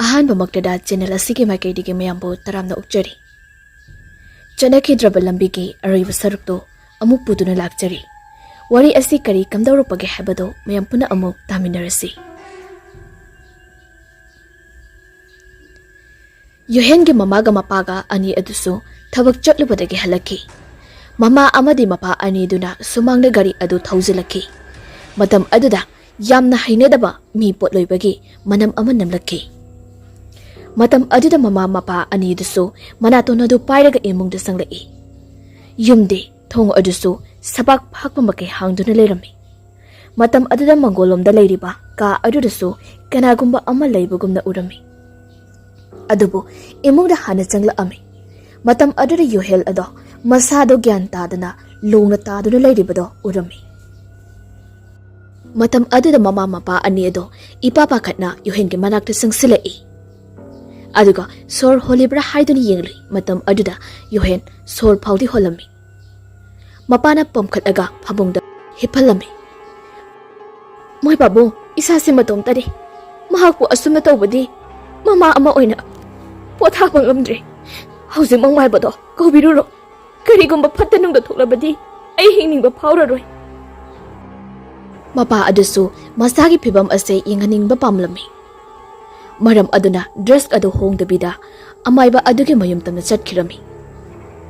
ꯑꯍꯥꯟꯕꯃꯛꯇꯗ channel ꯑꯁꯤꯒꯤ ꯃꯥꯏꯀꯩꯗꯒꯤ ꯃꯌꯥꯝꯕꯨ ꯇꯔꯥꯝꯅ ꯑꯣꯛꯆꯔꯤ꯫ ꯆꯠꯅꯈꯤꯗ꯭ꯔꯕ ꯂꯝꯕꯤꯒꯤ ꯑꯔꯣꯏꯕ ꯁꯔꯨꯛꯇꯣ ꯑꯃꯨꯛ ꯄꯨꯗꯨꯅ ꯂꯥꯛꯆꯔꯤ꯫ ꯋꯥꯔꯤ ꯑꯁꯤ ꯀꯔꯤ ꯀꯝꯗꯧꯔꯛꯄꯒꯦ ꯍꯥꯏꯕꯗꯣ ꯃꯌꯥꯝ ꯄꯨꯟꯅ ꯑꯃꯨꯛ ꯇꯥꯃꯤꯟꯅꯔꯁꯤ꯫ ꯌꯣꯍꯦꯟꯒꯤ ꯃꯃꯥꯒ ꯃꯄꯥꯒ ꯑꯅꯤ ꯑꯗꯨꯁꯨ ꯊꯕꯛ ꯆꯠꯂꯨꯕꯗꯒꯤ ꯍꯜꯂꯛꯈꯤ꯫ ꯃꯃꯥ ꯑꯃꯗꯤ ꯃꯄꯥ ꯑꯅꯤꯗꯨꯅ ꯁꯨꯃꯥꯡꯗ ꯒꯥꯔꯤ ꯑꯗꯨ ꯊꯧꯖꯤꯜꯂꯛꯈꯤ꯫ ꯃꯇꯝ ꯑꯗꯨꯗ ꯌꯥꯝꯅ ꯍꯩꯅꯗꯕ ꯃꯤ ꯄꯣꯠꯂꯣꯏꯕꯒꯤ ꯃꯅꯝ ꯑꯃ ꯅꯝꯂꯛꯈꯤ꯫ ꯃꯇꯝ ꯑꯗꯨꯗ ꯃꯃꯥ ꯃꯄꯥ ꯑꯅꯤꯗꯨꯁꯨ ꯃꯅꯥꯇꯣꯟ ꯑꯗꯨ ꯄꯥꯏꯔꯒ ꯏꯃꯨꯡꯗ ꯆꯪꯂꯛꯏ꯫ ꯌꯨꯝꯗꯤ ꯊꯣꯡ ꯑꯗꯨꯁꯨ ꯁꯕꯥꯛ ꯐꯥꯛꯄ ꯃꯀꯩ ꯍꯥꯡꯗꯨꯅ ꯂꯩꯔꯝꯃꯤ꯫ ꯃꯇꯝ ꯑꯗꯨꯗ ꯃꯪꯒꯣꯜꯂꯣꯝꯗ ꯂꯩꯔꯤꯕ ꯀꯥ ꯑꯗꯨꯗꯁꯨ ꯀꯅꯥꯒꯨꯝꯕ ꯑꯃ ꯂꯩꯕꯒꯨꯝꯅ ꯎꯔꯝꯃꯤ꯫ ꯑꯗꯨꯕꯨ ꯏꯃꯨꯡꯗ ꯍꯥꯟꯅ ꯆꯪꯂꯛꯑꯝꯃꯤ꯫ ꯃꯇꯝ ꯑꯗꯨꯗ ꯌꯣꯍꯦꯜ ꯑꯗꯣ ꯃꯁꯥꯗꯣ ꯒ꯭ꯌꯥꯟ ꯇꯥꯗꯅ ꯂꯣꯡꯅ ꯇꯥꯗꯨꯅ ꯂꯩꯔꯤꯕꯗꯣ ꯎꯔꯝꯃꯤ꯫ ꯃꯇꯝ ꯑꯗꯨꯗ ꯃꯃꯥ ꯃꯄꯥ ꯑꯅꯤ ꯑꯗꯣ ꯏꯄꯥ ꯄꯥꯈꯠꯅ ꯌꯣꯍꯦꯟꯒꯤ ꯃꯅꯥꯛꯇ ꯆꯪꯁꯤꯜꯂꯛꯏ꯫ ꯑꯗꯨꯒ ꯁꯣꯔ ꯍꯣꯜꯂꯤꯕ꯭ꯔꯥ ꯍꯥꯏꯗꯨꯅ ꯌꯦꯡꯂꯨꯏ꯫ ꯃꯇꯝ ꯑꯗꯨꯗ ꯌꯣꯍꯦꯟ ꯁꯣꯔ ꯐꯥꯎꯗꯤ ꯍꯣꯜꯂꯝꯃꯤ꯫ ꯃꯄꯥꯅ ꯄꯝꯈꯠꯂꯒ ꯐꯃꯨꯡꯗ ꯍꯤꯞꯍꯜꯂꯝꯃꯤ꯫ ꯃꯣꯏ ꯄꯥꯕꯨꯡ, ꯏꯁꯥꯁꯦ ꯃꯇꯣꯝꯇꯅꯤ꯫ ꯃꯍꯥꯛꯄꯨ ꯑꯁꯨꯝꯅ ꯇꯧꯕꯗꯤ ꯃꯃꯥ ꯑꯃ ꯑꯣꯏꯅ ꯄꯣꯊꯥꯕ ꯉꯝꯗ꯭ꯔꯦ꯫ ꯍꯧꯖꯤꯛ ꯃꯪꯃꯥꯏꯕꯗꯣ ꯀꯧꯕꯤꯔꯨꯔꯣ꯫ ꯀꯔꯤꯒꯨꯝꯕ ꯐꯠꯇ ꯅꯨꯡꯗ ꯊꯣꯛꯂꯕꯗꯤ ꯑꯩ ꯍꯤꯡꯅꯤꯡꯕ ꯐꯥꯎꯔꯔꯣꯏ꯫ ꯃꯄꯥ ꯑꯗꯨꯁꯨ ꯃꯁꯥꯒꯤ ꯐꯤꯚꯝ ꯑꯁꯦ ꯌꯦꯡꯍꯟꯅꯤꯡꯕ ꯄꯥꯝꯂꯝꯃꯤ꯫ ꯃꯔꯝ ꯑꯗꯨꯅ ꯗ꯭ꯔꯦꯁ ꯑꯗꯨ ꯍꯣꯡꯗꯕꯤꯗ ꯑꯃꯥꯏꯕ ꯑꯗꯨꯒꯤ ꯃꯌꯨꯝ ꯇꯝꯅ ꯆꯠꯈꯤꯔꯝꯃꯤ꯫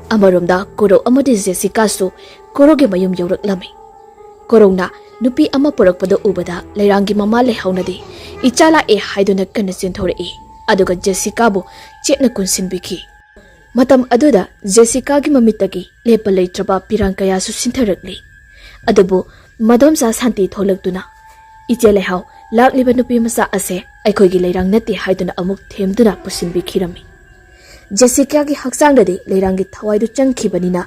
ꯑꯃꯔꯣꯝꯗ ꯀꯣꯔꯧ ꯑꯃꯗꯤ ꯖꯦꯁꯤꯀꯥꯁꯨ ꯀꯣꯔꯧꯒꯤ ꯃꯌꯨꯝ ꯌꯧꯔꯛꯂꯝꯃꯤ꯫ ꯀꯣꯔꯧꯅ ꯅꯨꯄꯤ ꯑꯃ ꯄꯨꯔꯛꯄꯗ ꯎꯕꯗ ꯂꯩꯔꯥꯡꯒꯤ ꯃꯃꯥ ꯂꯩꯍꯧꯅꯗꯤ ꯏꯆꯥ ꯂꯥꯛꯑꯦ ꯍꯥꯏꯗꯨꯅ ꯀꯟꯅ ꯆꯦꯟꯊꯣꯔꯛꯏ꯫ ꯑꯗꯨꯒ ꯖꯦꯁꯤꯀꯥꯕꯨ ꯆꯦꯠꯅ ꯀꯨꯟꯁꯤꯟꯕꯤꯈꯤ꯫ ꯃꯇꯝ ꯑꯗꯨꯗ ꯖꯦꯁꯤꯀꯥꯒꯤ ꯃꯃꯤꯠꯇꯒꯤ ꯂꯦꯞꯄ ꯂꯩꯇ꯭ꯔꯕ ꯄꯤꯔꯥꯡ ꯀꯌꯥꯁꯨ ꯁꯤꯟꯊꯔꯛꯂꯤ꯫ ꯑꯗꯨꯕꯨ ꯃꯗꯣꯝꯆꯥ ꯁꯥꯟꯇꯤ ꯊꯣꯛꯂꯛꯇꯨꯅ ꯏꯆꯦ ꯂꯩꯍꯥꯎ, ꯂꯥꯛꯂꯤꯕ ꯅꯨꯄꯤ ꯃꯆꯥ ꯑꯁꯦ ꯑꯩꯈꯣꯏꯒꯤ ꯂꯩꯔꯥꯡ ꯅꯠꯇꯦ ꯍꯥꯏꯗꯨꯅ ꯑꯃꯨꯛ ꯊꯦꯝꯗꯨꯅ ꯄꯨꯁꯤꯟꯕꯤꯈꯤꯔꯝꯃꯤ꯫ ꯖꯦꯁꯤꯀꯥꯒꯤ ꯍꯛꯆꯥꯡꯗꯗꯤ ꯂꯩꯔꯥꯡꯒꯤ ꯊꯋꯥꯏꯗꯨ ꯆꯪꯈꯤꯕꯅꯤꯅ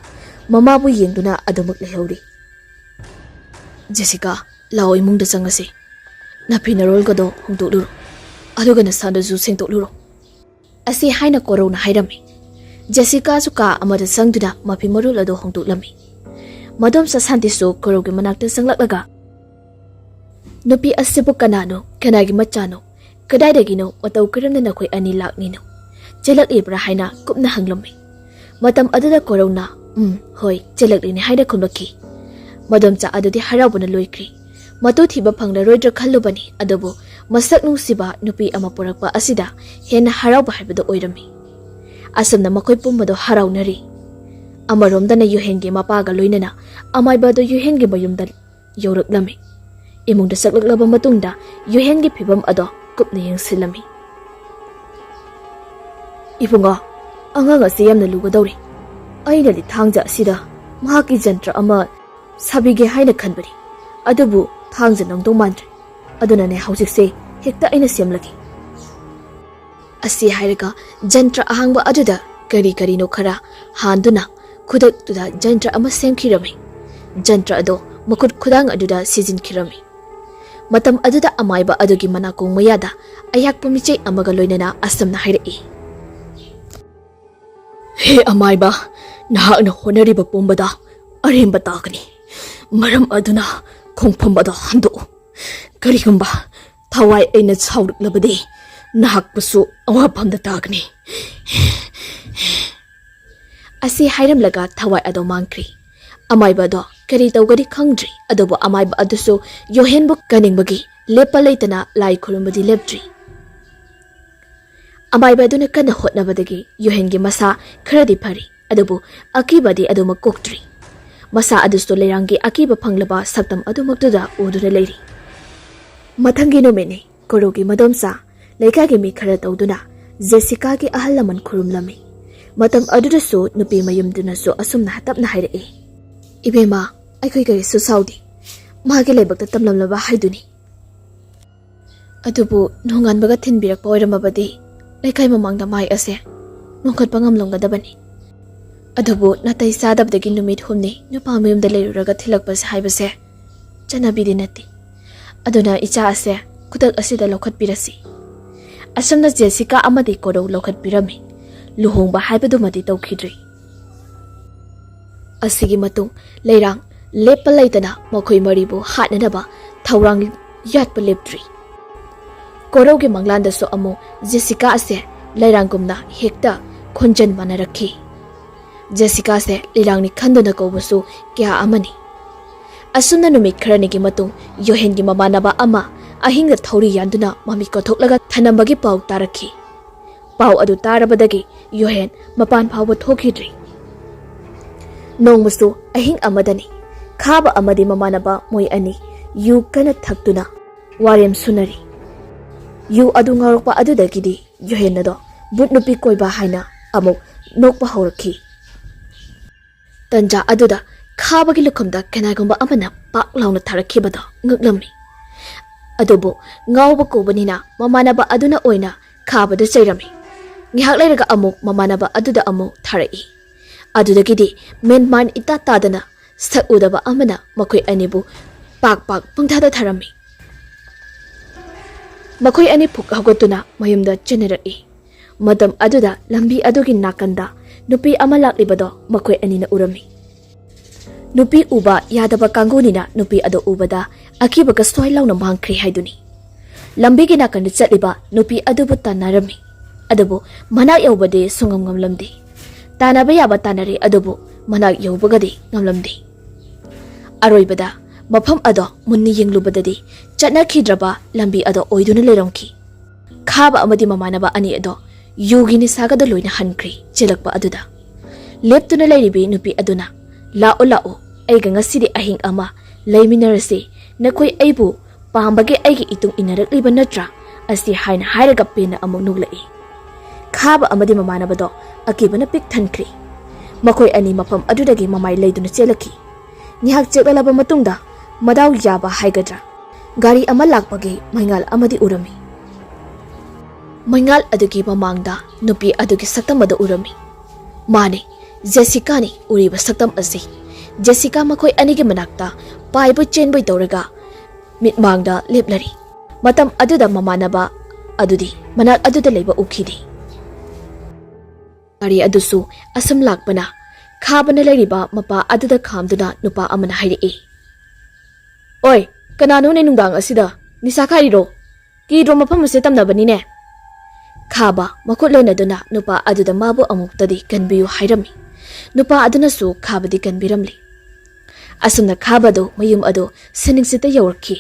ꯃꯃꯥꯕꯨ ꯌꯦꯡꯗꯨꯅ ꯑꯗꯨꯃꯛ ꯂꯩꯍꯧꯔꯤ꯫ ꯖꯦꯁꯤꯀꯥ, ꯂꯥꯛꯑꯣ ꯏꯃꯨꯡꯗ ꯆꯪꯉꯁꯤ꯫ ꯅꯥꯐꯤ ꯅꯔꯣꯜꯒꯗꯣ ꯍꯣꯡꯗꯣꯛꯂꯨꯔꯣ, ꯑꯗꯨꯒ ꯅꯁꯥꯗꯨꯁꯨ ꯁꯦꯡꯗꯣꯛꯂꯨꯔꯣ꯫ ꯑꯁꯤ ꯍꯥꯏꯅ ꯀꯣꯔꯧꯅ ꯍꯥꯏꯔꯝꯃꯤ꯫ ꯖꯦꯁꯤꯀꯥꯁꯨ ꯀꯥ ꯑꯃꯗ ꯆꯪꯗꯨꯅ ꯃꯐꯤ ꯃꯔꯣꯜ ꯑꯗꯨ ꯍꯣꯡꯗꯣꯛꯂꯝꯃꯤ꯫ ꯃꯗꯣꯝꯆꯥ ꯁꯥꯟꯇꯤꯁꯨ ꯀꯣꯔꯧꯒꯤ ꯃꯅꯥꯛꯇ ꯆꯪꯂꯛꯂꯒ ꯅꯨꯄꯤ ꯑꯁꯤꯕꯨ ꯀꯅꯥꯅꯣ, ꯀꯅꯥꯒꯤ ꯃꯆꯥꯅꯣ, ꯀꯗꯥꯏꯗꯒꯤꯅꯣ, ꯃꯇꯧ ꯀꯔꯝꯅ ꯅꯈꯣꯏ ꯑꯅꯤ ꯂꯥꯛꯂꯤꯅꯣ, ꯆꯦꯜꯂꯛꯂꯤꯕ꯭ꯔꯥ ꯍꯥꯏꯅ ꯀꯨꯞꯅ ꯍꯪꯂꯝꯃꯤ꯫ ꯃꯇꯝ ꯑꯗꯨꯗ ꯀꯣꯔꯧꯅ ꯍꯣꯏ ꯆꯦꯜꯂꯛꯂꯤꯅꯤ ꯍꯥꯏꯅ ꯈꯨꯝꯂꯛꯈꯤ꯫ ꯃꯗꯣꯝꯆꯥ ꯑꯗꯨꯗꯤ ꯍꯔꯥꯎꯕꯅ ꯂꯣꯏꯈ꯭ꯔꯤ꯫ ꯃꯇꯨ ꯊꯤꯕ ꯐꯪꯂꯔꯣꯏꯗ꯭ꯔꯥ ꯈꯜꯂꯨꯕꯅꯤ, ꯑꯗꯨꯕꯨ ꯃꯁꯛ ꯅꯨꯡꯁꯤꯕ ꯅꯨꯄꯤ ꯑꯃ ꯄꯨꯔꯛꯄ ꯑꯁꯤꯗ ꯍꯦꯟꯅ ꯍꯔꯥꯎꯕ ꯍꯥꯏꯕꯗꯨ ꯑꯣꯏꯔꯝꯃꯤ꯫ ꯑꯁꯨꯝꯅ ꯃꯈꯣꯏ ꯄꯨꯝꯕꯗꯣ ꯍꯔꯥꯎꯅꯔꯤ꯫ ꯑꯃꯔꯣꯝꯗꯅ ꯌꯣꯍꯦꯟꯒꯤ ꯃꯄꯥꯒ ꯂꯣꯏꯅꯅ ꯑꯃꯥꯏꯕ ꯑꯗꯨ ꯌꯣꯍꯦꯟꯒꯤ ꯃꯌꯨꯝꯗ ꯌꯧꯔꯛꯂꯝꯃꯤ꯫ ꯏꯃꯨꯡꯗ ꯆꯪꯂꯛꯂꯕ ꯃꯇꯨꯡꯗ ꯌꯣꯍꯦꯟꯒꯤ ꯐꯤꯚꯝ ꯑꯗꯣ ꯀꯨꯞꯅ ꯌꯦꯡꯁꯤꯜꯂꯝꯃꯤ꯫ ꯏꯕꯨꯡꯉꯣ, ꯑꯉꯥꯡ ꯑꯁꯤ ꯌꯥꯝꯅ ꯂꯨꯒꯗꯧꯔꯤ꯫ ꯑꯩꯅꯗꯤ ꯊꯥꯡꯖ ꯑꯁꯤꯗ ꯃꯍꯥꯛꯀꯤ ꯖꯟꯇ꯭ꯔ ꯑꯃ ꯁꯥꯕꯤꯒꯦ ꯍꯥꯏꯅ ꯈꯟꯕꯅꯤ, ꯑꯗꯨꯕꯨ ꯊꯥꯡꯖ ꯅꯪꯗꯧ ꯃꯥꯟꯗ꯭ꯔꯦ꯫ ꯑꯗꯨꯅꯅꯦ ꯍꯧꯖꯤꯛꯁꯦ ꯍꯦꯛꯇ ꯑꯩꯅ ꯁꯦꯝꯂꯒꯦ꯫ ꯑꯁꯤ ꯍꯥꯏꯔꯒ ꯖꯟꯇ꯭ꯔ ꯑꯍꯥꯡꯕ ꯑꯗꯨꯗ ꯀꯔꯤ ꯀꯔꯤꯅꯣ ꯈꯔ ꯍꯥꯟꯗꯨꯅ ꯈꯨꯗꯛꯇꯨꯗ ꯖꯟꯇ꯭ꯔ ꯑꯃ ꯁꯦꯝꯈꯤꯔꯝꯃꯤ꯫ ꯖꯟꯇ꯭ꯔ ꯑꯗꯣ ꯃꯈꯨꯠ ꯈꯨꯗꯥꯡ ꯑꯗꯨꯗ ꯁꯤꯖꯤꯟꯈꯤꯔꯝꯃꯤ꯫ ꯃꯇꯝ ꯑꯗꯨꯗ ꯑꯃꯥꯏꯕ ꯑꯗꯨꯒꯤ ꯃꯅꯥꯀꯣꯡ ꯃꯌꯥꯗ ꯑꯌꯥꯛꯄ ꯃꯤꯆꯩ ꯑꯃꯒ ꯂꯣꯏꯅꯅ ꯑꯁꯨꯝꯅ ꯍꯥꯏꯔꯛꯏ꯫ ꯍꯦ ꯑꯃꯥꯏꯕ, ꯅꯍꯥꯛꯅ ꯍꯣꯠꯅꯔꯤꯕ ꯄꯨꯝꯕꯗ ꯑꯔꯦꯝꯕ ꯇꯥꯒꯅꯤ꯫ ꯃꯔꯝ ꯑꯗꯨꯅ ꯈꯣꯡꯐꯝ ꯑꯗꯣ ꯍꯟꯗꯣꯛꯎ꯫ ꯀꯔꯤꯒꯨꯝꯕ ꯊꯋꯥꯏ ꯑꯩꯅ ꯁꯥꯎꯔꯛꯂꯕꯗꯤ ꯅꯍꯥꯛꯄꯨꯁꯨ ꯑꯋꯥꯐꯝꯗ ꯇꯥꯒꯅꯤ꯫ ꯑꯁꯤ ꯍꯥꯏꯔꯝꯂꯒ ꯊꯋꯥꯏ ꯑꯗꯣ ꯃꯥꯡꯈ꯭ꯔꯤ꯫ ꯑꯃꯥꯏꯕ ꯑꯗꯣ ꯀꯔꯤ ꯇꯧꯒꯅꯤ ꯈꯪꯗ꯭ꯔꯤ꯫ ꯑꯗꯨꯕꯨ ꯑꯃꯥꯏꯕ ꯑꯗꯨꯁꯨ ꯌꯣꯍꯦꯟꯕꯨ ꯀꯟꯅꯤꯡꯕꯒꯤ ꯂꯦꯞꯄ ꯂꯩꯇꯅ ꯂꯥꯏ ꯈꯨꯔꯨꯝꯕꯗꯤ ꯂꯦꯞꯇ꯭ꯔꯤ꯫ ꯑꯃꯥꯏꯕ ꯑꯗꯨꯅ ꯀꯟꯅ ꯍꯣꯠꯅꯕꯗꯒꯤ ꯌꯣꯍꯦꯟꯒꯤ ꯃꯁꯥ ꯈꯔꯗꯤ ꯐꯔꯤ, ꯑꯗꯨꯕꯨ ꯑꯀꯤꯕꯗꯤ ꯑꯗꯨꯃꯛ ꯀꯣꯛꯇ꯭ꯔꯤ꯫ ꯃꯁꯥ ꯑꯗꯨꯁꯨ ꯂꯩꯔꯥꯡꯒꯤ ꯑꯀꯤꯕ ꯐꯪꯂꯕ ꯁꯛꯇꯝ ꯑꯗꯨꯃꯛꯇꯨꯗ ꯎꯗꯨꯅ ꯂꯩꯔꯤ꯫ ꯃꯊꯪꯒꯤ ꯅꯨꯃꯤꯠꯅꯤ꯫ ꯀꯣꯔꯧꯒꯤ ꯃꯗꯣꯝꯆꯥ ꯂꯩꯀꯥꯏꯒꯤ ꯃꯤ ꯈꯔ ꯇꯧꯗꯨꯅ ꯖꯦꯁꯤꯀꯥꯒꯤ ꯑꯍꯜ ꯂꯃꯟ ꯈꯨꯔꯨꯝꯂꯝꯃꯤ꯫ ꯃꯇꯝ ꯑꯗꯨꯗꯁꯨ ꯅꯨꯄꯤ ꯃꯌꯨꯝꯗꯨꯅꯁꯨ ꯑꯁꯨꯝꯅ ꯇꯞꯅ ꯍꯥꯏꯔꯛꯏ꯫ ꯏꯕꯦꯝꯃ, ꯑꯩꯈꯣꯏ ꯀꯔꯤꯁꯨ ꯁꯥꯎꯗꯦ꯫ ꯃꯥꯒꯤ ꯂꯥꯏꯕꯛꯇ ꯇꯝꯂꯝꯂꯕ ꯍꯥꯏꯗꯨꯅꯤ꯫ ꯑꯗꯨꯕꯨ ꯅꯣꯡꯉꯥꯟꯕꯒ ꯊꯤꯟꯕꯤꯔꯛꯄ ꯑꯣꯏꯔꯝꯃꯕꯗꯤ ꯂꯩꯀꯥꯏ ꯃꯃꯥꯡꯗ ꯃꯥꯏ ꯑꯁꯦ ꯅꯣꯡꯈꯠꯄ ꯉꯝꯂꯝꯒꯗꯕꯅꯤ꯫ ꯑꯗꯨꯕꯨ ꯅꯥꯇꯩ ꯆꯥꯗꯕꯗꯒꯤ ꯅꯨꯃꯤꯠ ꯍꯨꯝꯅꯤ ꯅꯨꯄꯥ ꯃꯌꯨꯝꯗ ꯂꯩꯔꯨꯔꯒ ꯊꯤꯜꯂꯛꯄꯁꯦ ꯍꯥꯏꯕꯁꯦ ꯆꯠꯅꯕꯤꯗꯤ ꯅꯠꯇꯦ꯫ ꯑꯗꯨꯅ ꯏꯆꯥ ꯑꯁꯦ ꯈꯨꯗꯛ ꯑꯁꯤꯗ ꯂꯧꯈꯠꯄꯤꯔꯁꯤ꯫ ꯑꯁꯨꯝꯅ ꯖꯦꯁꯤꯀꯥ ꯑꯃꯗꯤ ꯀꯣꯔꯧ ꯂꯧꯈꯠꯄꯤꯔꯝꯃꯤ꯫ ꯂꯨꯍꯣꯡꯕ ꯍꯥꯏꯕꯗꯨꯃꯗꯤ ꯇꯧꯈꯤꯗ꯭ꯔꯤ꯫ ꯑꯁꯤꯒꯤ ꯃꯇꯨꯡ ꯂꯩꯔꯥꯡ ꯂꯦꯞꯄ ꯂꯩꯇꯅ ꯃꯈꯣꯏ ꯃꯔꯤꯕꯨ ꯍꯥꯠꯅꯅꯕ ꯊꯧꯔꯥꯡ ꯌꯥꯠꯄ ꯂꯦꯞꯇ꯭ꯔꯤ꯫ Koraugi manglandasu amu Jessica ase lairangumna hekta khonjan manarakhi. Jessica se lirangni khanduna kaubasu kya amani. Asumna numit kharanigi matung Yohengi mamanaba ama ahinga thauri yanduna mami kothoklaga thanambagi pau tarakhi. Pau adu tarabadagi Yohen mapan phawba thokidri. Nongmusu ahing amadani khaba amadi mamanaba moi ani yu kana thaktuna warem sunari. Yu adu ngarokpa adudagidi Yohen nado butnupi koiba haina amuk nokpa haurakhi. Tanja aduda khaba gi lukhumda kenagumba amana pak launa tharakhibada ngaklammi. Adubo ngawba kobanina mamanaba aduna oina khaba da chairami. Ngihak leiraga amuk mamanaba aduda amuk tharai. Adudagidi menman ita tadana sak udaba amana makoi anibu pak pungthada tharami. Makoi ani phuk hawgatuna mayumda chenerai. Madam aduda lambi adugi nakanda nupi ama laklibado makoi anina urami. Nupi uba yadaba kangunina nupi ado ubada akibaga swai launa mangkhri haiduni. Lambi gi nakanda chatliba nupi adubu tanarami. Adubu manak yaubade sungam ngamlamdi. Tanaba yaba tanare adubu manak yaubagadi ngamlamdi. Aroibada mafam ado munni yenglubadadi CHATNAKHIDRABA lambi ado oiduna leramki. Khaba amadi mamanaba ani ado yugini sagada loina hankri chelakpa aduda. Leptuna leiribi nupi aduna lao aiga ngasidi ahing ama laiminarase nakoi aibu pambage aigi itung inarakliba natra asi haina hairaga pena amuk nuglai. Khaba amadi mamanabado akibana pik thankri. Makoi ani mafam adudagi mamai leiduna chelaki. Nihak cheklalaba matungda madaw yaba haigadra. Gari ama lakpagi maingal amadi urami. Maingal adugi mamangda nupi adugi saktam ado urami. Mane Jessica ni uriba saktam asi. Jessica makoi anigi manakta paibu chenboi tauraga mitmangda leplari. Matam aduda mamanaba adudi manak aduda leiba ukhidi. Gari adusu asam lakpana khabana leiriba mapa aduda khamduna nupa amana hairi. Oi, kanano ne nungdang asida nisa khairo kidro mafam ase tamnabani ne. Khaba makutlona duna nupa aduda mabu amuktadi kanbiyu hairami. Nupa aduna su khabadi kanbiramli. Asumna khabado mayum ado siningsita yawarki.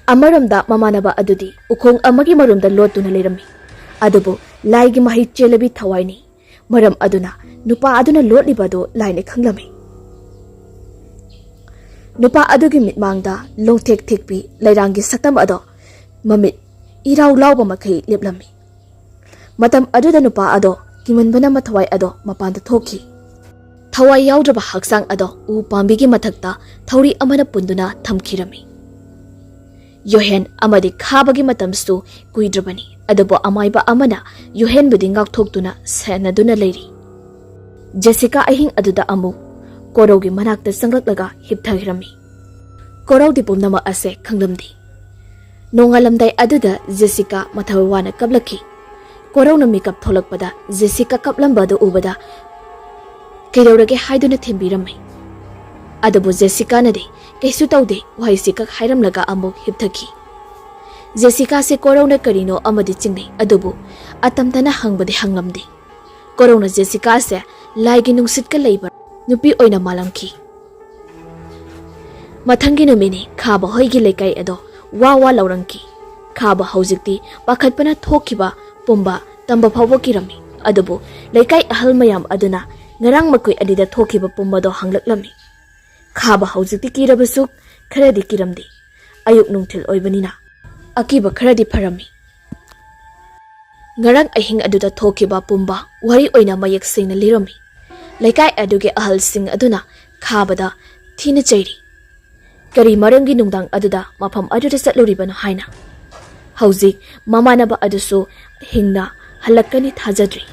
Amaramda mamanaba adudi ukong amagi marumda lotuna leirami. Adubo laigi mahi chelabi thawaini. Maram aduna nupa aduna lotlibado laine khanglami. Nupa adugi mitmangda longtek thekpi lairangi saktam ado mamit iraw lawba makai leplami. Matam aduda nupa ado kimanbana mathawai ado mapanda thoki. Thawai yaudraba haksang ado u pambigi mathakta thauri amana punduna thamkhirami. Yohen amadi khabagi matamsu kuidrabani. Adubo amaiba amana Yohen budi ngakthokduna senaduna leiri. Jessica ahing aduda amu koraugi manakta sangraklaga hipthagirami. Korau di pumnama ase khanglamdi. Nongalamdai aduda Jessica mathawana kablaki. Korau na makeup tholakpada Jessica kaplambada ubada kaidawrage haiduna thembirami. Adubo Jessica nade kaisu taude wahisika hairamlaga amuk hipthaki. Jessica se korau na karino amadi chingne adubo atamtana hangbade hanglamdi. Korau na Jessica se laigi nungsitka leiba nupi oina malamki. Mathangi numini khaba hoigi lekai ado wawa laurangki. Khaba haujikti pakhatpana thokiba pumba tamba phawbo kirami. Adubo lekai ahal mayam aduna ngarang makoi adida thokiba pumba do hanglaklami. Khaba haujikti kirabasu kharadi kiramdi. Ayuk nungthil oibanina akiba kharadi pharami. Ngarang ahing aduda thokiba pumba wari oina mayak singna lirami. Lekai aduge ahal sing aduna khabada thina chairi. Kari marangi nungdang aduda mafam aduda satluribano haina. Hauzik mamanaba adusu hingna halakani thajadri.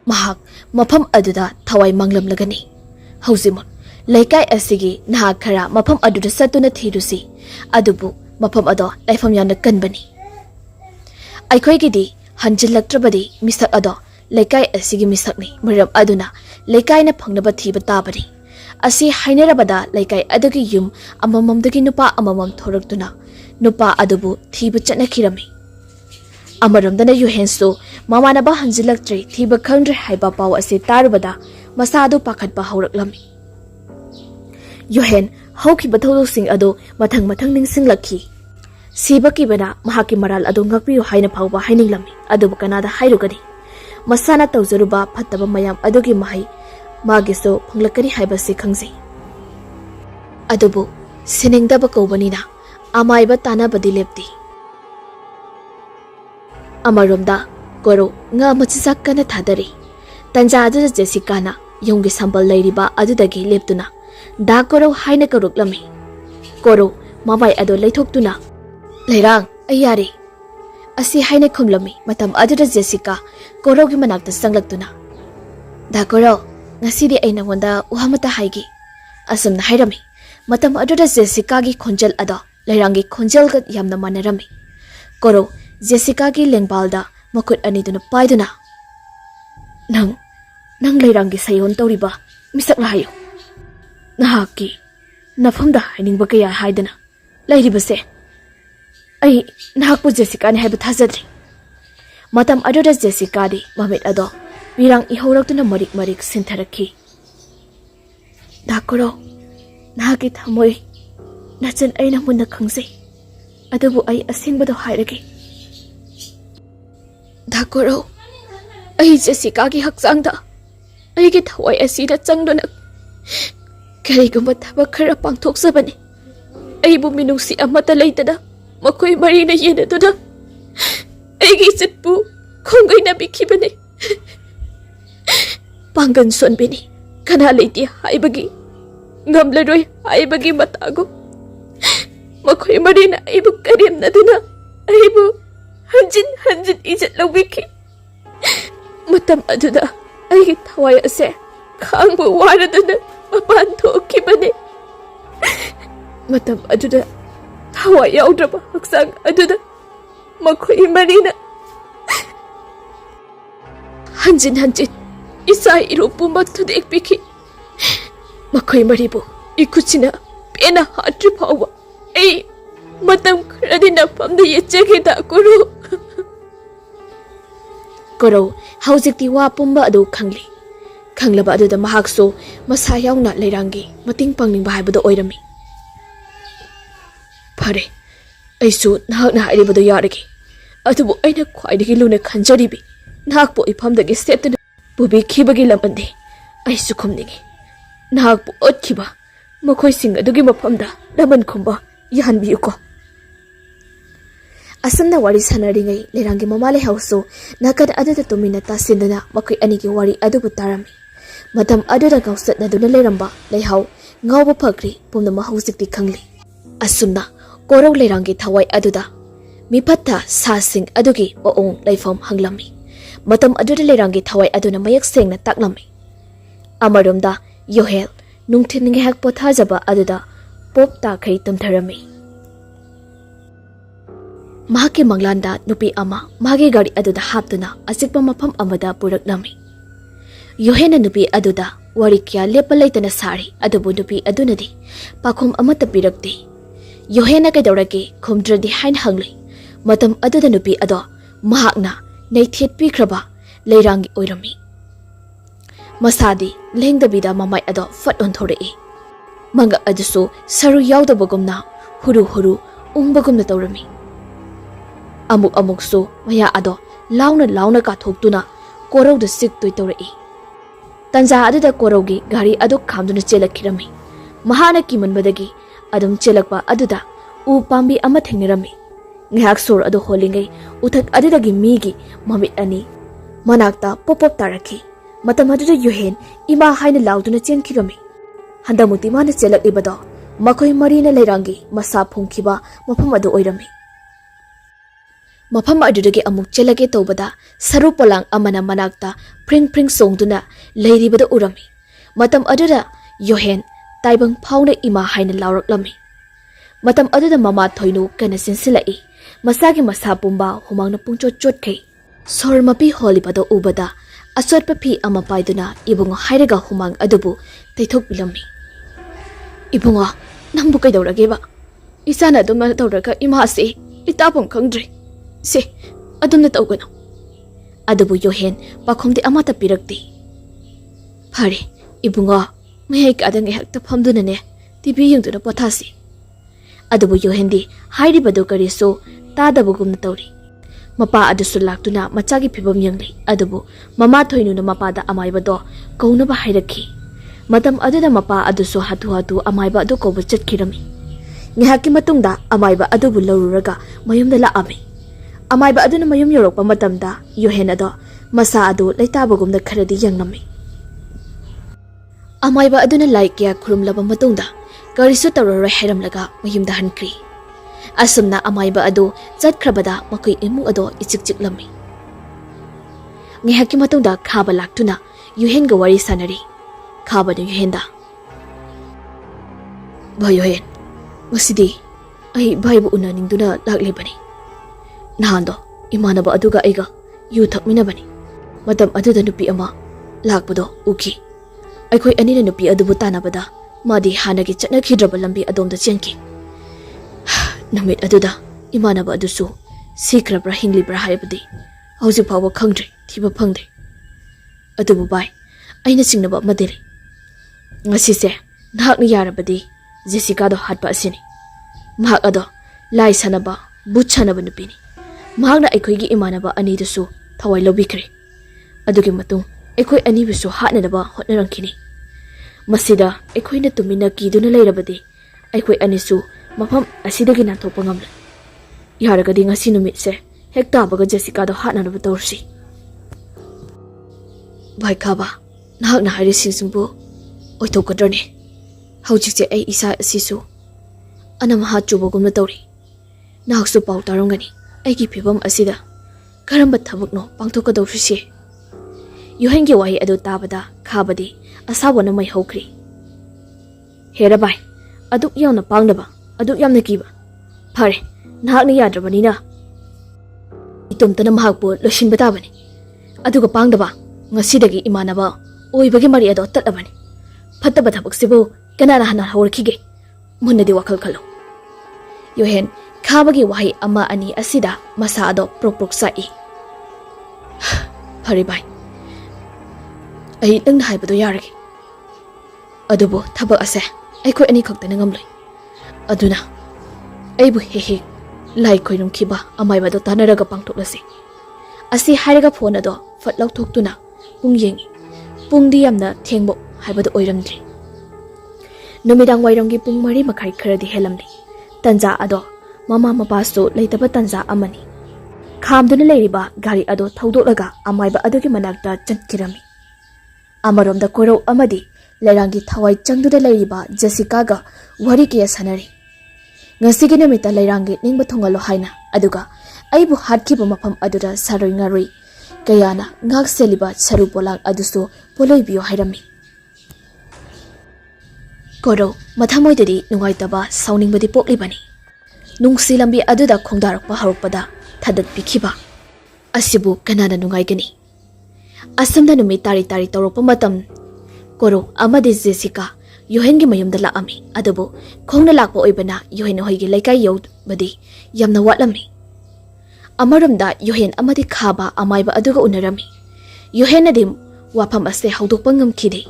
Mahak mafam aduda thawai manglamlagani. Hauzimot lekai asigi nahak khara mafam aduda satuna thirusi. Adubu mafam ado laifam yana kanbani. Aikhoigidi hanjilaktrabadi misak ado lekai asigi misakni maram aduna lekai na phangnaba thiba tabani. Asi hainarabada lekai adagi yum amamamdagi nupa amamam thoraktuna nupa adubu thiba chatnakhirami. Amaromdana Yohensu mamanaba hanjilaktri thiba khangdre haiba paw ase tarubada masadu pakhatpa hauraklami. Yohen haukiba thodosing ado mathang ningsinglakhi. Siba kibana mahaki maral ado ngakpiyo haina phawba haininglami adubu kanada hairugani. Masana tawjaruba phattaba mayam adugi mahai magiso phanglakani haibase khangzai. Adubu siningdaba kawbanina amaiba tanabadi lepti. Amaromda koro nga machisak kana thadari. Tanja aduda Jessica na yonggi sambal lairiba adudagi leptuna da koro haina karuklami. Koro mamai ado leithoktuna leirang ayari asi haina khumlami matam aduda Jessica koro gi manakta sanglaktuna. Da koro ngasidi aina wanda uhamata haigi asumna hairami. Matam aduda Jessica gi khonjal ado leirangi khonjal ga yamna manarami. Koro Jessica gi lengbalda makut aniduna paiduna. Nang leirangi sayon tawriba misak lahayo. Nahaki nafamda hainingba kaya haidana lairibase. Ay nahakpu Jessica ni haiba thazadri. Matam aduda Jessica di mamit ado birang ihawraktuna marik sintharakhi. Dakoro nahaki thamoy nachan aina munna khangzai. Adubu ay asingbado hairage. Dakoro ay Jessica gi hakchangda ay gi thawai asida changdona karigumba thabak khara pangthoksabani. Ay bu minusi amata leitana makoi marina yenaduna ay gi chitpu khongai na bikhibani. Pangan sonbini kana leiti haibagi ngamlaroi haibagi matago makoi marina aibu karim naduna aibu hanjin ijat lawiki. Matam aduda ay thawai ase khangbu waraduna mapan thokibani. Matam aduda thawai yaudraba haksang aduda makoi marina hanjin isa irupu mathudek biki. Makoi maribu ikuchina pena hatri phawa ay matam kharadina pamda yechege da koro. Koro haujikti wa pumba adu khangli. Khanglaba aduda mahakso masa yauna leirangi mating pangningba haibado oirami. Phare aisu nahakna hairibado yaragi. Adubu aina khwaidagi luna khanjaribi nahakpo ifamdagi septuna bubi khibagi lamande aisu khumningi. Nahakpo otkhiba makhoi sing adugi mafamda laman khumba yahanbiyuko. Asamna wari sanaringai leirangi mamale hauso nakad aduda tumina tasinduna makoi anigi wari adubu tarami. Matam aduda gausatna duna leiramba leihau ngawba phakri pumna mahausikti khangli. Asumna korok leirangi thawai aduda mipatta sasing adugi oong leifam hanglami. Matam aduda leirangi thawai aduna mayak sengna taklami. Amaromda Yohel nungthin ngehak pothajaba aduda pop takhai tamtharami. Mahaki manglanda nupi ama magi gari aduda haptuna asikpa mafam amada puraklami. Yohena nupi aduda wari kya lepa leitana sari adubu nupi adunadi pakhum amata pirakti. Yohena kaidawrage khumdradi hain hangli. Matam aduda nupi ado mahakna naithet pikraba leirangi oirami. Masadi lengdabida mamai ado fat onthorei. Manga adusu saru yaudabagumna huru ungbagumna tawrami. Amuk so maya ado launa ka thoktuna korau da sik toy tawrei. Tanja aduda koraugi gari ado khamduna chelakhirami. Mahana kimanbadagi adum chelakpa aduda u pambi ama thengnirami. Ngahak sor ado holingai uthak adudagi migi mamit ani manakta popop tarakhi. Matam aduda Yohen ima haina lauduna chenkirami. Handamuti mana chelak ibado makoi marina leirangi masa phungkhiba mafam ado oirami. Mafam adudagi amuk chelage tawbada saru polang amana manakta pring songduna leiribada urami. Matam aduda Yohen taibang phauna ima haina lauraklami. Matam aduda mama thoinu kana sinsilai. Masagi masa pumba humangna pungchot chotkai. Sor mapi holibado ubada asot papi ama paiduna ibungo hairaga humang adubu taithok bilami. Ibungo nambu kaidaurage ba. Isana adumna tawraga imase itapam khangdri. Se adumna tawgano. Adubu Yohen pakhomdi amata pirakti. Phare ibunga mehek adange hakta phamdunane TV yungduna pothasi. Adubu Yohendi hairibadu kariso tadabugumna tawri. Mapa adusu laktuna machagi phibam yangli. Adubu mama thoinuna mapada amaibado kaunaba hairakhi. Matam aduda mapa adusu hatu amaiba adu koba chatkirami. Ngihaki matungda amaiba adubu lawruraga mayumda laami. Amaiba aduna mayum yorokpa matamda Yohen ado masa adu leitabagumna kharadi yangami. Amaiba aduna laikya khurumlaba matungda karisu tawroroi hairamlaga mayumda hankri. Asumna amaiba adu chatkrabada makoi imu ado ichikchiklami. Ngihaki matungda khaba laktuna Yohen ga wari sanari. Khaba na Yohenda. Ba Yohen, ngasidi ai baibu unaningduna laklibani. Nahando imanaba aduga aiga yu thakminabani. Matam aduda nupi ama lakpado uki. Aikoi anina nupi adubu tanabada madi hanagi chatnakhidraba lambi adomda chenki. Namit aduda imanaba adusu sikrabra hinglibra haibadi hauji phawa khangdri thiba phangde. Adubu bai aina singnaba madiri. Ngasise nahakni yarabadi Jessica do hatpa asini. Mahak ado lai sanaba but sanaba nupini. Mahakna aikoigi imanaba ani dusu thawai lobikre. Adugi matung aikoi ani bisu hatnadaba hotnarangkini. Masida aikoina tumina kiduna leirabadi aikoi anisu mafam asidagi nanthokpa ngamla. Yaragadi ngasi numitse hek tabaga Jessica do hatnanaba tawrsi. Bhai khaba nahakna hairi singsingbu oithokadrani. Haujikse ai isa asisu anamaha chubagumna tawri. Nahaksu pau tarongani aigi phibam asida karamba thabakno pangthokadawrisi. Yohengi wahi adu tabada khabadi asabona mai hokri. Hera bai aduk yawna pangnaba aduk yamna kiba. Phare nahakni yadrabanina itumtana mahakpu loshinba tabani. Aduga pangdaba ngasidagi imanaba oibagi mari ado tatlabani. Fattaba thabaksibu kanana hana hawrkhige munnadi wakhal khalo. Yohen khabagi wahi ama ani asida masa ado prok sai. Phare bai ai nang haibado yarage. Adubo thabak ase aikoi ani khaktana ngamlai. Aduna aibu he lai khoirum khiba amaibado tanaraga pangthoklasi. Asi hairaga phone ado fatlaw thoktuna pung yengi. Pungdi yamna thengbo haibado oiramdri. Numidang wairamgi pung mari makhai kharadi helamli. Tanja ado mama mapasu leitaba tanja amani. Khamduna leiriba gari ado thaudolaga amaiba adugi manakta chatkirami. Amaromda korau amadi lerangi thawai changduda leiriba Jessica ga wari kiya sanari. Ngasigi namita lerangi ningba thongalo haina aduga aibu hatkiba mafam aduda saroi ngaroi kayana ngak seliba saru polang adusu poloi biyo hairami. Korau mathamoidadi nungaitaba sauningbadi poklibani. Nungsi lambi aduda khongdarakpa harukpada thadat pikhiba. Asibu kanana nungaigani. Asamda numi tari tawrokpa matam Korau amadi Jessica Yohengi mayumda laami. Adubu khongna lakpa oibana Yohen hoigi laikai yawbadi yamna watlami. Amaramda Yohen amadi khaba amaiba aduga unarami. Yohen adim wafam ase haudokpa ngamkhide.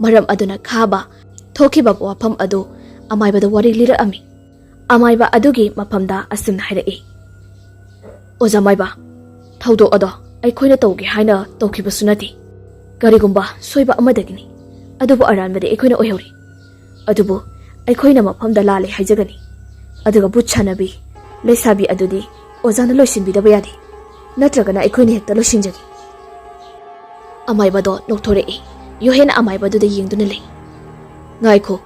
Maram aduna khaba thokiba wafam adu amaibada wari lirami. Amaiba adugi mafamda asim hairai. Oza maiba thaudo ado aikhoina tawge haina tawkhibasu nati. Karigumba soiba amadagini. Adubu aranbade aikhoina oihori. Adubu aikhoina mafamda lale haijagani. Aduga butchanabi leisabi adudi ozana loisinbidaba yadi. Natragana aikhoina hekta loisinjagi. Amaibado nokthorei. Yohen amaibaduda yengduna lei. Ngaikho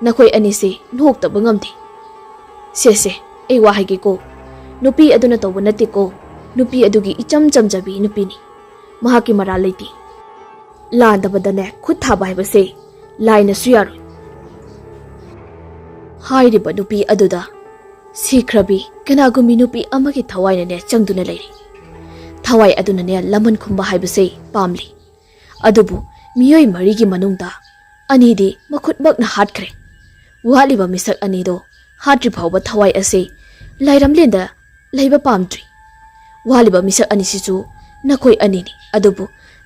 nakoi anise noktaba ngamdi. Sese ei wahage ko nupi aduna tawba nati ko nupi adugi icham chamjabi nupini mahaki mara leiti landabadane khut thaba haibase laina suyar hairiba nupi aduda sikhrabi kanagumi nupi amagi thawaina ne changduna leiri thawai aduna ne laman khumba haibase pamli adubu miyoi marigi manungda anidi makhut bakna hatkre waliba misak anido hadri phawba thawai ase lairamlenda leiba pamdri waliba misak ani sichu nakoi ani ni adubu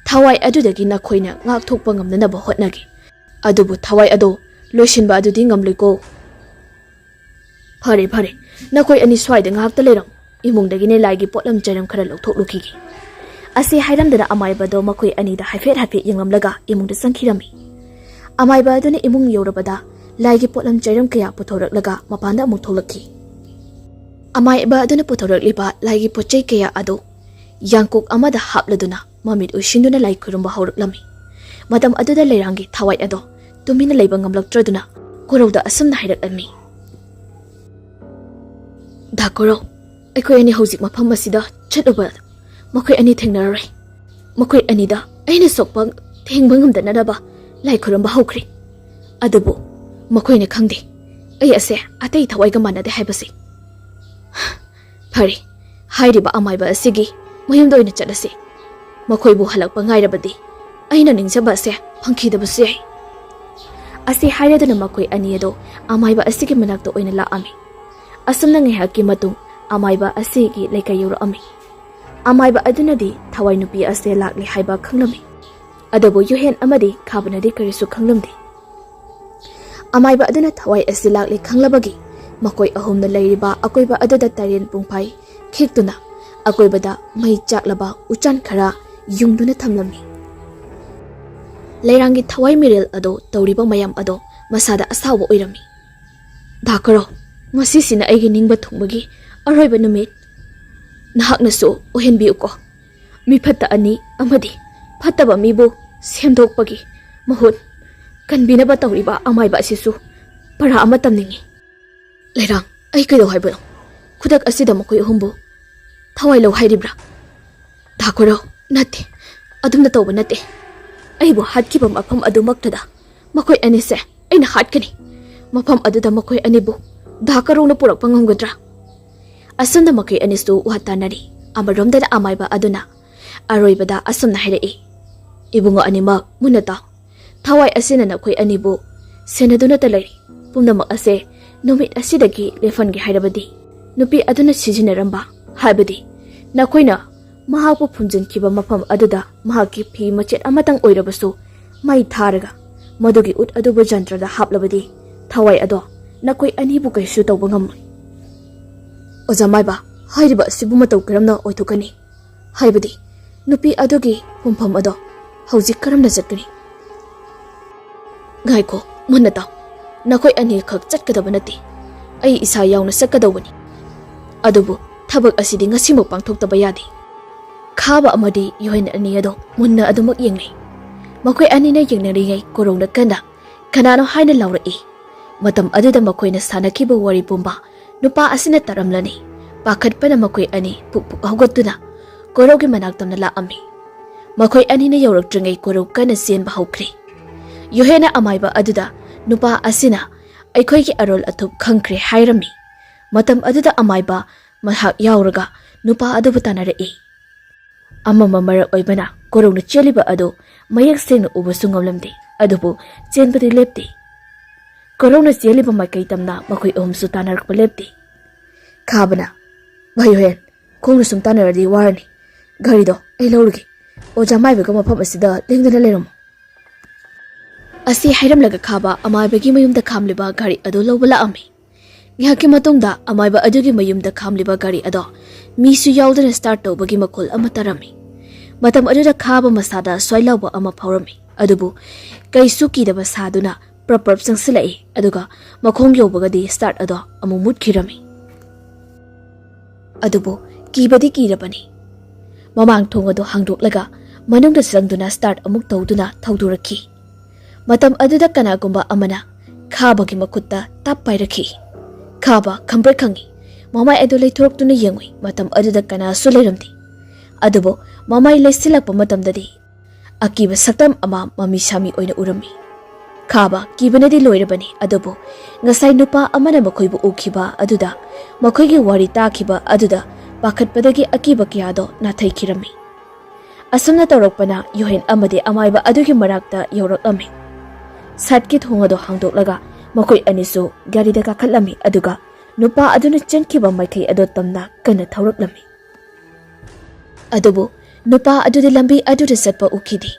thawai adudagi nakhoina ngak thokpa ngamnanaba hotnagi adubu thawai ado loisinba adudi ngamloiko phare phare nakoi ani swaida ngakta leram imungdagi ne laigi potlam jairam khara lokthoklukhigi ase hairamdana amaiba do makoi ani da haifet haifet yenglamlaga imungda sangkhirami amaiba aduna imung yorabada laigi potlam jairam kaya puthoraklaga mapanda amuk tholakhi amaiba aduna puthorakliba laigi pochai kaya ado yangkok amada hapladuna mamit ushinduna lai khurumba hawraklami matam aduda leirangi thawai ado tumina leiba ngamlaktraduna korowda asumna hairakami dakoro aikoi ani hojik mafam asida chatluba makoi ani thengnarare makoi ani da aina sokpa thengba ngamdanaraba lai khurumba hawkhri adubu makoi ne khangde ai ase atei thawai ga manade haibase phari hairiba amaiba asigi mayumda oina chatase makoi bu halakpa ngairabadi aina ningjaba ase phangkhidabase ase hairaduna makoi ani ado amaiba asigi manakta oina laami asumna ngihaki matung amaiba asigi lekai yorami amaiba adunadi thawai nupi ase lakli haiba khanglami adabu yuhen amadi khabanadi karisu khanglamdi amaiba aduna thawai ase lakli khanglabagi makoi ahumna leiriba akoiba aduda taren pungphai khiktuna akoibada mai chaklaba uchan khara yungduna thamlami leirangi thawai mirel ado tawriba mayam ado masada asawa oirami dakaro ngasi sina aigi ningba thungbagi aroiba numit nahaknasu ohenbi uko mi phatta ani amadi phattaba mibu semdokpagi mahut kanbinaba tawriba amaiba asisu para ama tamningi leirang ai kaido haibano khudak asida makoi humbu thawai lo hairibra dakoro nate adumna tawba nate aibu hatkiba mafam adumaktada makoi anise aina hatkani mafam aduda makoi anibu dakaro na purak pangamgadra asunda makoi anisu watanari amaromda amaiba aduna aroibada asumna hairei ibungo anima munata thawai asina nakoi anibu senaduna talari pumnamak ase numit asidagi lefangi hairabadi nupi aduna sijinaramba haibadi nakoina mahakpu phunjinkiba mafam aduda mahaki phi machet amatang oirabasu mai tharaga madugi ut adubu jantrada haplabadi thawai ado nakoi anibu kaisu tawba ngamoi ojamaiba hairiba sibu matau karamna oithukani haibadi nupi adugi pumpham ado hauji karamna jatkani gaiko munata nakoi ani khak chatkadaba nati ai isa yauna sakadawani adubu thabak asidi ngasimo pangthokta yadi khaba amadi yohen ani ado munna adumak yengnei makoi ani na yengnari ngai korongna kanano haina lawrai matam aduda makoi na sanakiba wari pumba nupa asina taramlani pakhatpana makoi ani puk hawgatuna korogi manaktamna laami makoi ani na yawraktringai korog kana senba hawkhri yohena amaiba aduda nupa asina aikhoigi arol athup khangkhre hairami matam aduda amaiba mahak yawraga nupa adubu tanarei amama marak oibana korongna cheliba ado mayak sengna ubasu ngamlamdi adubu chenbadi lepti korongna cheliba makai tamna makoi ohumsu tanarakpa lepti khabana bhayohen khongna sum tanaradi warani garido ai lawrugi oja maibaga mafam asida lengdana leram asi hairamlaga khaba amaibagi mayumda khamliba gari ado lawbala ami ngihaki matungda amaiba adugi mayumda khamliba gari ado misu yaudana start tawbagi makol ama tarami matam aduda khaba masada soilawba ama phawrami adubu kaisu kidaba saduna proper sangsilai aduga makhong yobagadi start ado amu mutkhirami adubu kibadi kirabani mamang thongado hangdoklaga manungda sangduna start amuk tawduna thawdurakhi matam aduda kanagumba amana khabagi makutta tapairakhi khaba khambra khangi mamai adu leithorktuna yengui matam aduda kana suleiramdi adubo mamai leisilakpa matamdadi akiba saktam ama mami sami oina urami khaba kibanadi loirabani adubo ngasai nupa amana makhoibu ukhiba aduda makhoigi wari takhiba aduda pakhatpadagi akiba kiyado nathaikhirami asumna tawrakpana yohen amade amaiba adugi marakta yawrakami satki thongado hangdoklaga makoi anisu gari da kakhalami aduga nupa aduna chenkhiba maikei ado tamna kana thauraklammi adubu nupa adudi lambi aduda satpa ukhidi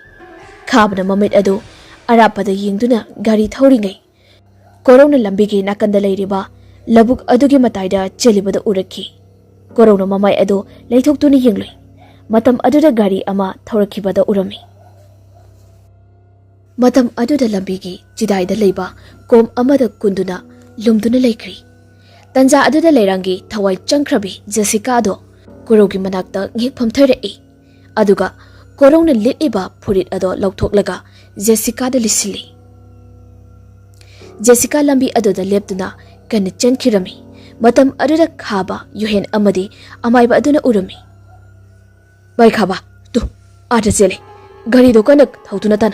khabna mamit adu arapada yingduna gari thauringai korona lambi gi nakanda leiriba labuk adugi mataida chelibada urakhi korona mamai adu leithoktuni yingloi matam aduda gari ama thaurakibada urami matam aduda lambi gi jidaida leiba kom amada kunduna lumduna leikri tanja aduda leirangi thawai changkhrabi Jessica do korogi manakta ngikpham thairei aduga korona litiba phurit ado lauthoklaga Jessica da lisili Jessica lambi aduda leptuna kan chenkhirami matam aduda khaba yuhen amadi amaiba aduna urami bai khaba tu ada chele gari do kanak thautuna tan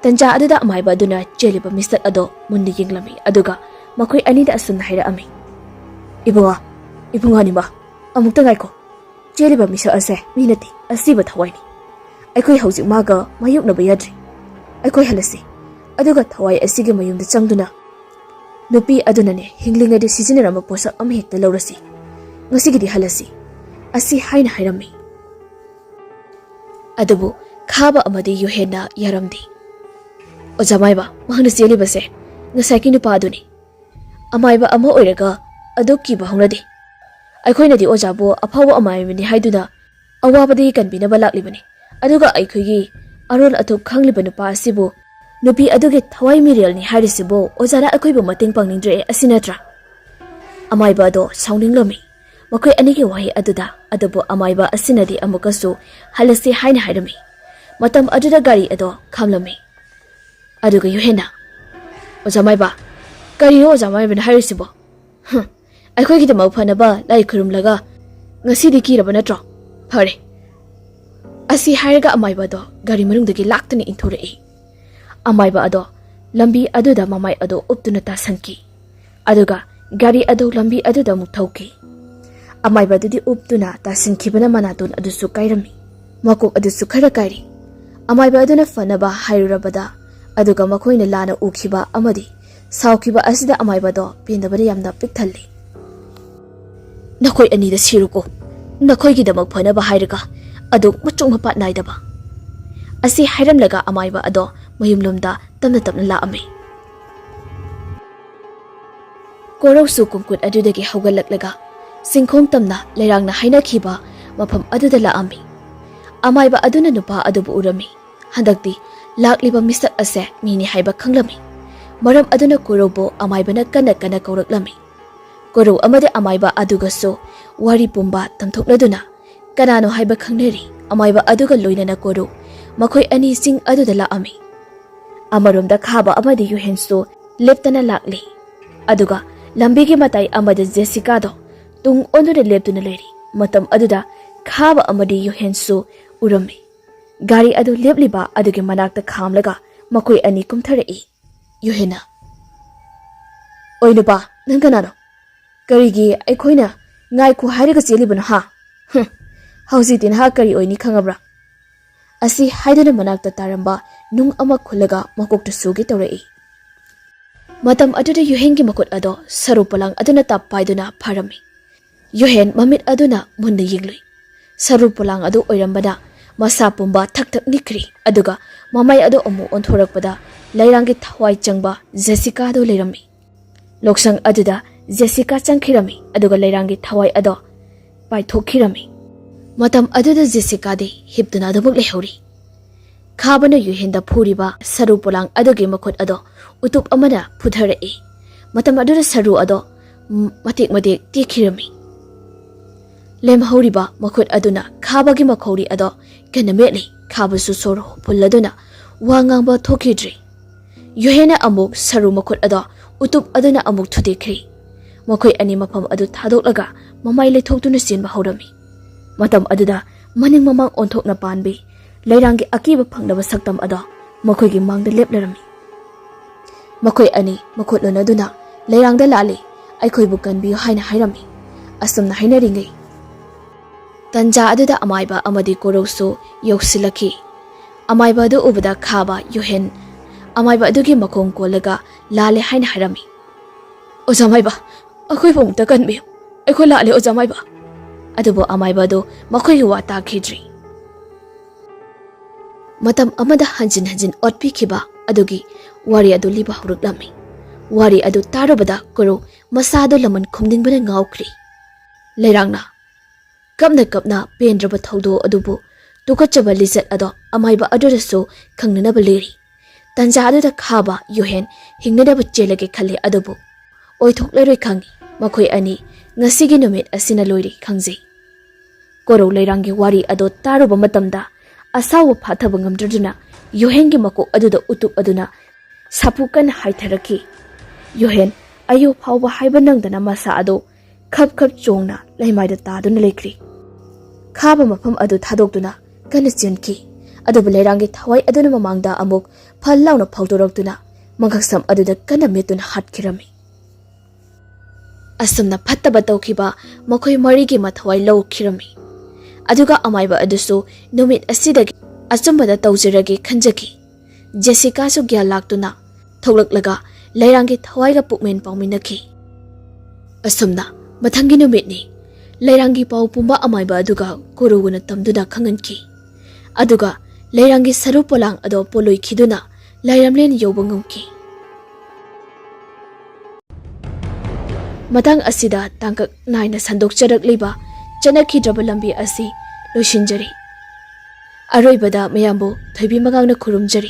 tanja aduda amaiba aduna cheliba mistat ado mundi yinglami aduga makoi anida asun haira ami ibunga ni ba amukta ngai ko cheliba misa ase minati asiba thawaini aikoi hauji maga mayuk na bayadri aikoi halasi aduga thawai asige mayumda changduna nupi aduna ne hinglinga de sizinarama posa amhekta lawrasi ngasigidi halasi asi haina hairami adubu khaba amadi yuhena yaramdi ojamaiba mahna cheliba se ngasai ki nupa aduni amaiba ama oiraga aduki ba hongrade aikhoina di ojabo afawa amaimini haiduna awabadi kanbina balaklibani aduga aikhoigi arol athuk khangliba nupa asibu nupi aduge thawai mirial ni harisibo ojara aikhoibu mating pangningdre asinatra amaiba do sauninglomi makoi anigi wahi aduda adabu amaiba asinadi amukasu halasi haina hairami matam aduda gari ado khamlami aduga yuhena ojamaiba gari ojamaiba harisibo aikhoigi de maufanaba lai khurumlaga ngasidi kiraba natro phare asi hairaga amaiba do gari manungdagi laktani inthorei amaiba ado lambi aduda mamai ado uptuna tasanki aduga gari ado lambi aduda muthauki amaiba dudi uptuna tasinkhibana manatun adusu kairami makok adusu khara kairi amaiba aduna fanaba hairurabada aduga makoina lana ukhiba amadi saukiba asida amaiba do pendabada yamna pikthalli nakoi anida siruko nakoi gidamak fanaba hairaga adu machung mapat naidaba asi hairamlaga amaiba ado mayumlumda tamna tamna laami korau su kumkut adudagi haugallaklaga singkhong tamna leirangna haina khiba mafam aduda laami amaiba aduna nupa adubu urami handakti lakliba misat ase mini haiba khanglami maram aduna korobo amaibana kana kana kauraklami korau amade amaiba adugaso wari pumba tamthokladuna kanano haiba khangneri amaiba aduga loinana korau makoi ani sing aduda laami amaromda khaba amadi yuhenso leptana lakli aduga lambigi matai amada Jessica do tung onure leptuna leri matam aduda khaba amadi yuhenso urami gari adu lepliba aduge manakta khamlaga makoi ani kumtharei yuhena oinupa nangkanano karigi aikhoina ngai khu hairaga chelibana ha hausi tin ha kari oini khangabra asi haidana manakta taramba nung ama khulaga makokta sugi tawrei matam aduda yuhengi makut ado saru palang aduna tap paiduna pharami yuhen mamit aduna munna yinglui saru palang adu oirambada masa pumba thak thak nikri aduga mamai adu amu onthorakpada lairangi thawai changba Jessica do leirami loksang aduda Jessica changkhirami aduga lairangi thawai ado paithokirami matam aduda Jessica de hiptuna adubuk lehori khabana yuhenda phuriba saru polang adugi makut ado utup amana putharei matam aduda saru ado matik matik tikhirami lem horiba makut aduna khabagi makhori ado kanameli khabasu soro pulladuna wangangba thokidri yuhena amuk saru makut ado utup aduna amuk thudekri makoi ani mafam adu thadoklaga mamai lethokduna sinba horami matam aduda maning mamang onthokna panbi leirangi akiba phangnaba saktam ado makoi gi mangda leplarami makoi ani makhotlo naduna leirangda lali aikoi bu kanbi haina hairami asumna hainaringai tanja aduda amaiba amadi korosu yoksilaki amaiba adu ubada khaba yuhen amaiba adugi makong kolaga lale haina harami ojamaiba ꯑꯩꯈꯣꯏꯕꯨ ꯑꯃꯨꯛꯇ ꯀꯟꯕꯤꯌꯨ ꯑꯩꯈꯣꯏ ꯂꯥꯛꯂꯦ ꯑꯣꯖꯥ ꯃꯥꯏꯕ ꯑꯗꯨꯕꯨ ꯑꯃꯥꯏꯕ ꯑꯗꯨ ꯃꯈꯣꯏꯒꯤ ꯋꯥ ꯇꯥꯈꯤꯗ꯭ꯔꯤ ꯃꯇꯝ ꯑꯃꯗ ꯍꯟꯖꯤꯟ ꯍꯟꯖꯤꯟ ꯑꯣꯠꯄꯤꯈꯤꯕ ꯑꯗꯨꯒꯤ ꯋꯥꯔꯤ ꯑꯗꯨ ꯂꯤꯕ ꯍꯧꯔꯛꯂꯝꯃꯤ ꯋꯥꯔꯤ ꯑꯗꯨ ꯇꯥꯔꯨꯕꯗ ꯀꯣꯔꯧ ꯃꯁꯥꯗꯨ ꯂꯃꯟ ꯈꯨꯝꯅꯤꯡꯕꯅ ꯉꯥꯎꯈ꯭ꯔꯤ ꯂꯩꯔꯥꯡꯅ ꯀꯞꯅ ꯀꯞꯅ ꯄꯦꯟꯗ꯭ꯔꯕ ꯊꯧꯗꯣꯛ ꯑꯗꯨꯕꯨ ꯇꯨꯀꯠꯆꯕ ꯂꯤꯆꯠ ꯑꯗꯣ ꯑꯃꯥꯏꯕ ꯑꯗꯨꯗꯁꯨ ꯈꯪꯅꯅꯕ ꯂꯤꯔꯤ ꯇꯟꯖꯥ ꯑꯗꯨꯗ ꯈꯥꯕ ꯌꯣꯍꯦꯟ ꯍꯤꯡꯅꯗꯕ ꯆꯦꯜꯂꯒꯦ ꯈꯜꯂꯤ ꯑꯗꯨꯕꯨ ꯑꯣꯏꯊꯣꯛꯂꯔꯣꯏ ꯈꯪꯉꯤ ꯃꯈꯣꯏ ꯑꯅꯤ ꯉꯁꯤꯒꯤ ꯅꯨꯃꯤꯠ ꯑꯁꯤꯅ ꯂꯣꯏꯔꯤ ꯈꯪꯖꯩ ꯀꯣꯔꯧ ꯂꯩꯔꯥꯡꯒꯤ ꯋꯥꯔꯤ ꯑꯗꯣ ꯇꯥꯔꯨꯕ ꯃꯇꯝꯗ ꯑꯁꯥꯎꯕ ꯐꯥꯊꯕ ꯉꯝꯗ꯭ꯔꯗꯨꯅ ꯌꯣꯍꯦꯟꯒꯤ ꯃꯀꯣꯛ ꯑꯗꯨꯗ ꯎꯇꯨꯞ ꯑꯗꯨꯅ ꯁꯥꯐꯨ ꯀꯟꯅ ꯍꯥꯏꯊꯔꯛꯈꯤ ꯌꯣꯍꯦꯟ ꯑꯌꯨ ꯐꯥꯎꯕ ꯍꯥꯏꯕ ꯅꯪꯗꯅ ꯃꯁꯥ ꯑꯗꯨ ꯈꯞ ꯈꯞ ꯆꯣꯡꯅ ꯂꯩꯃꯥꯏꯗ ꯇꯥꯗꯨꯅ ꯂꯩꯈ꯭ꯔꯤ ꯈꯥꯕ ꯃꯐꯝ ꯑꯗꯨ ꯊꯥꯗꯣꯛꯇꯨꯅ ꯀꯟꯅ ꯆꯦꯟꯈꯤ ꯑꯗꯨꯕꯨ ꯂꯩꯔꯥꯡꯒꯤ ꯊꯋꯥꯏ ꯑꯗꯨꯅ ꯃꯃꯥꯡꯗ ꯑꯃꯨꯛ ꯐꯜ ꯂꯥꯎꯅ ꯐꯧꯗꯣꯔꯛꯇꯨꯅ ꯃꯉꯛꯁꯝ ꯑꯗꯨꯗ ꯀꯟꯅ ꯃꯦꯠꯇꯨꯅ ꯍꯥꯠꯈꯤꯔꯝꯃꯤ ꯑꯁꯨꯝꯅ ꯐꯠꯇꯕ ꯇꯧꯈꯤꯕ ꯃꯈꯣꯏ ꯃꯔꯤꯒꯤ ꯃꯊꯋꯥꯏ ꯂꯧꯈꯤꯔꯝꯃꯤ ꯑꯗꯨꯒ ꯑꯃꯥꯏꯕ ꯑꯗꯨꯁꯨ ꯅꯨꯃꯤꯠ ꯑꯁꯤꯗꯒꯤ ꯑꯆꯨꯝꯕꯗ ꯇꯧꯖꯔꯒꯦ ꯈꯟꯖꯈꯤ ꯖꯦꯁꯤꯀꯥꯁꯨ ꯒ꯭ꯌꯥꯟ ꯂꯥꯛꯇꯨꯅ ꯊꯣꯛꯂꯛꯂꯒ ꯂꯩꯔꯥꯡꯒꯤ ꯊꯋꯥꯏꯒ ꯄꯨꯛꯃꯦꯟ ꯄꯥꯎꯃꯤꯟꯅꯈꯤ ꯑꯁꯨꯝꯅ ꯃꯊꯪꯒꯤ ꯅꯨꯃꯤꯠꯅꯤ ꯂꯩꯔꯥꯡꯒꯤ ꯄꯥꯎ ꯄꯨꯝꯕ ꯑꯃꯥꯏꯕ ꯑꯗꯨꯒ ꯀꯣꯔꯧꯒꯅ ꯇꯝꯗꯨꯅ ꯈꯪꯍꯟꯈꯤ ꯑꯗꯨꯒ ꯂꯩꯔꯥꯡꯒꯤ ꯁꯔꯨ ꯄꯣꯂꯥꯡ ꯑꯗꯣ ꯄꯣꯂꯣꯏꯈꯤꯗꯨꯅ ꯂꯩꯔꯝꯂꯦꯟ ꯌꯧꯕ ꯉꯝꯈꯤ ꯃꯇꯥꯡ ꯑꯁꯤꯗ ꯇꯥꯡꯀꯛ ꯅꯥꯏꯅ ꯁꯟꯗꯣꯛꯆꯔꯛꯂꯤꯕ ꯆꯠꯅꯈꯤꯗ꯭ꯔꯕ ꯂꯝꯕꯤ ꯑꯁꯤ ꯂꯣꯏꯁꯤꯟꯖꯔꯤ ꯑꯔꯣꯏꯕꯗ ꯃꯌꯥꯝꯕꯨ ꯊꯣꯏꯕꯤ ꯃꯉꯥꯡꯅ ꯈꯨꯔꯨꯝꯖꯔꯤ